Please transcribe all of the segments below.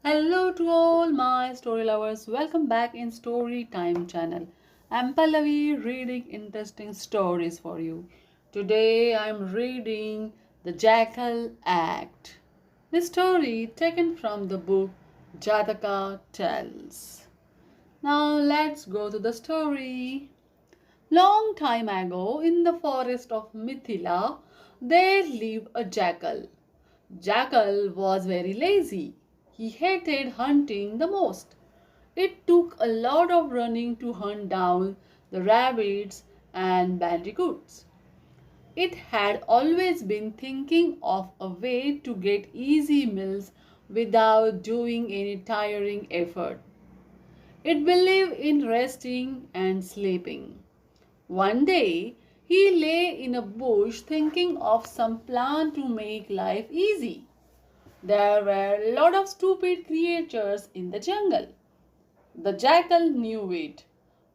Hello to all my story lovers. Welcome back in Story Time channel. I'm Pallavi reading interesting stories for you. Today I'm reading The Jackal Act. The story taken from the book Jataka Tales. Now let's go to the story. Long time ago in the forest of Mithila there lived a jackal. Jackal was very lazy. He hated hunting the most. It took a lot of running to hunt down the rabbits and bandicoots. It had always been thinking of a way to get easy meals without doing any tiring effort. It believed in resting and sleeping. One day, he lay in a bush thinking of some plan to make life easy. There were a lot of stupid creatures in the jungle. The jackal knew it.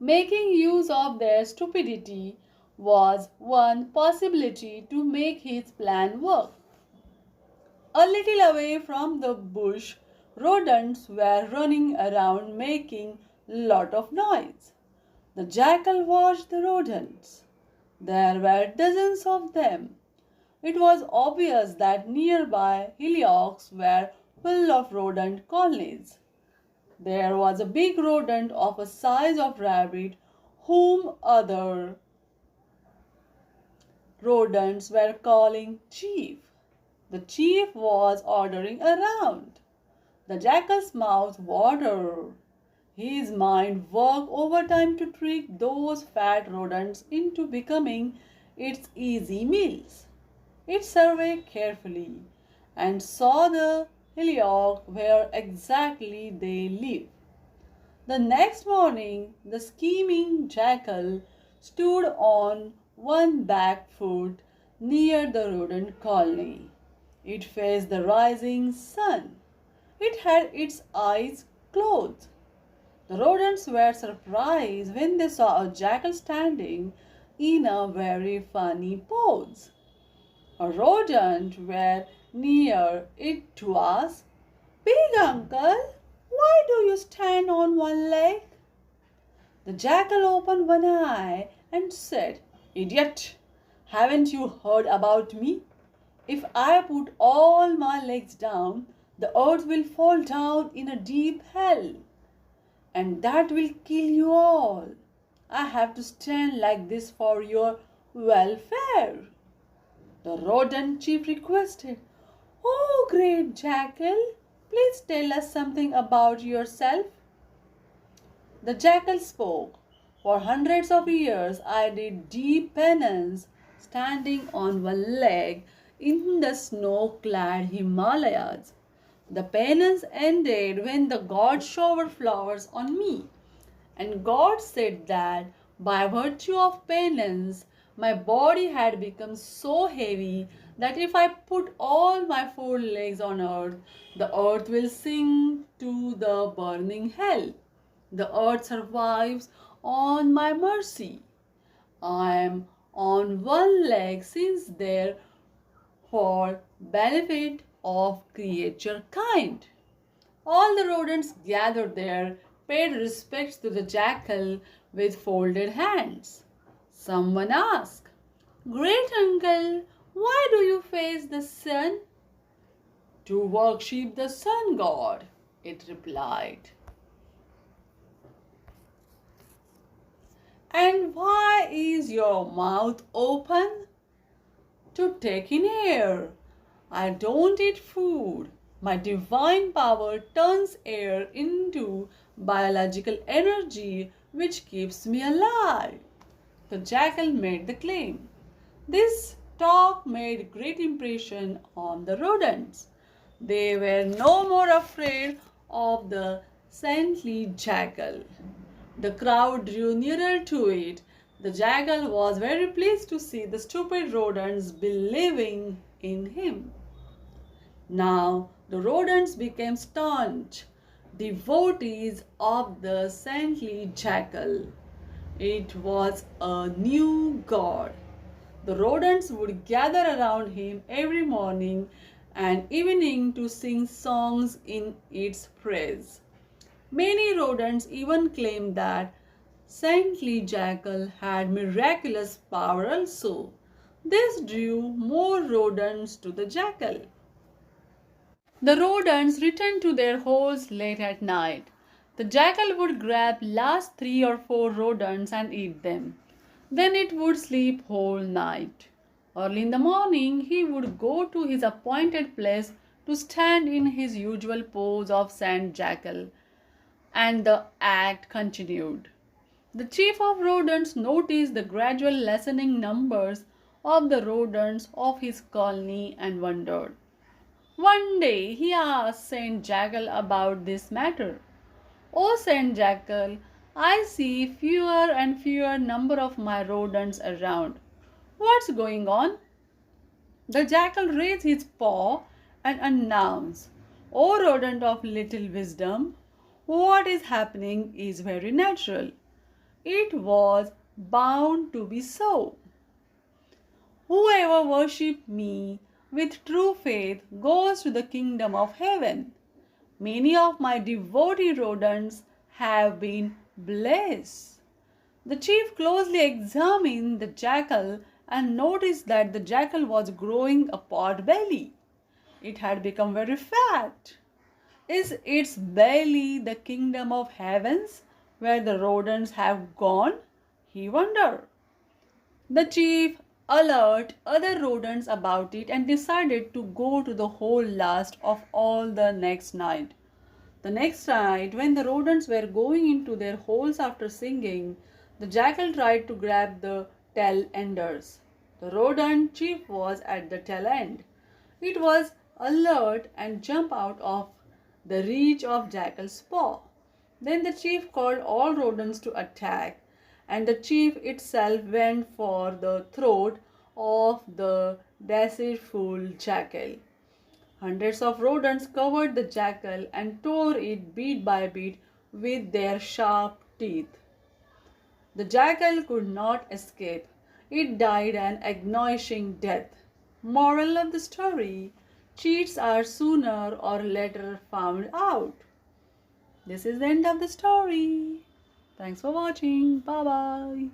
Making use of their stupidity was one possibility to make his plan work. A little away from the bush, rodents were running around making a lot of noise. The jackal watched the rodents. There were dozens of them. It was obvious that nearby hillocks were full of rodent colonies. There was a big rodent of a size of rabbit whom other rodents were calling chief. The chief was ordering around. The jackal's mouth watered. His mind worked overtime to trick those fat rodents into becoming its easy meals. It surveyed carefully and saw the hillock where exactly they lived. The next morning, the scheming jackal stood on one back foot near the rodent colony. It faced the rising sun. It had its eyes closed. The rodents were surprised when they saw a jackal standing in a very funny pose. A rodent were near it to ask, "Big uncle, why do you stand on one leg?" The jackal opened one eye and said, "Idiot, haven't you heard about me? If I put all my legs down, the earth will fall down in a deep hell, and that will kill you all. I have to stand like this for your welfare." The rodent chief requested, "Oh, great jackal, please tell us something about yourself." The jackal spoke. "For hundreds of years I did deep penance standing on one leg in the snow-clad Himalayas. The penance ended when the gods showered flowers on me, and God said that by virtue of penance my body had become so heavy that if I put all my four legs on earth, the earth will sink to the burning hell. The earth survives on my mercy. I am on one leg since there for benefit of creature kind." All the rodents gathered there paid respects to the jackal with folded hands. Someone asked, "Great uncle, why do you face the sun?" "To worship the sun god," it replied. "And why is your mouth open?" "To take in air. I don't eat food. My divine power turns air into biological energy which keeps me alive." The jackal made the claim. This talk made great impression on the rodents. They were no more afraid of the saintly jackal. The crowd drew nearer to it. The jackal was very pleased to see the stupid rodents believing in him. Now the rodents became staunch devotees of the saintly jackal. It was a new god. The rodents would gather around him every morning and evening to sing songs in its praise. Many rodents even claim that saintly jackal had miraculous power also. This drew more rodents to the jackal. The rodents returned to their holes late at night. The jackal would grab last 3 or 4 rodents and eat them. Then it would sleep whole night. Early in the morning he would go to his appointed place to stand in his usual pose of saint jackal, and the act continued. The chief of rodents noticed the gradual lessening numbers of the rodents of his colony and wondered. One day he asked Saint Jackal about this matter. "O Saint Jackal, I see fewer and fewer number of my rodents around. What's going on?" The jackal raised his paw and announced, "O rodent of little wisdom, what is happening is very natural. It was bound to be so. Whoever worships me with true faith goes to the kingdom of heaven. Many of my devotee rodents have been blessed." The chief closely examined the jackal and noticed that the jackal was growing a pot belly. It had become very fat. Is its belly the kingdom of heavens where the rodents have gone? He wondered. The chief alerted other rodents about it and decided to go to the hole last of all the next night. The next night, when the rodents were going into their holes after singing, the jackal tried to grab the tail enders. The rodent chief was at the tail end. It was alert and jumped out of the reach of jackal's paw. Then the chief called all rodents to attack, and the chief itself went for the throat of the deceitful jackal. Hundreds of rodents covered the jackal and tore it bit by bit with their sharp teeth. The jackal could not escape. It died an agonizing death. Moral of the story: cheats are sooner or later found out. This is the end of the story. Thanks for watching. Bye bye.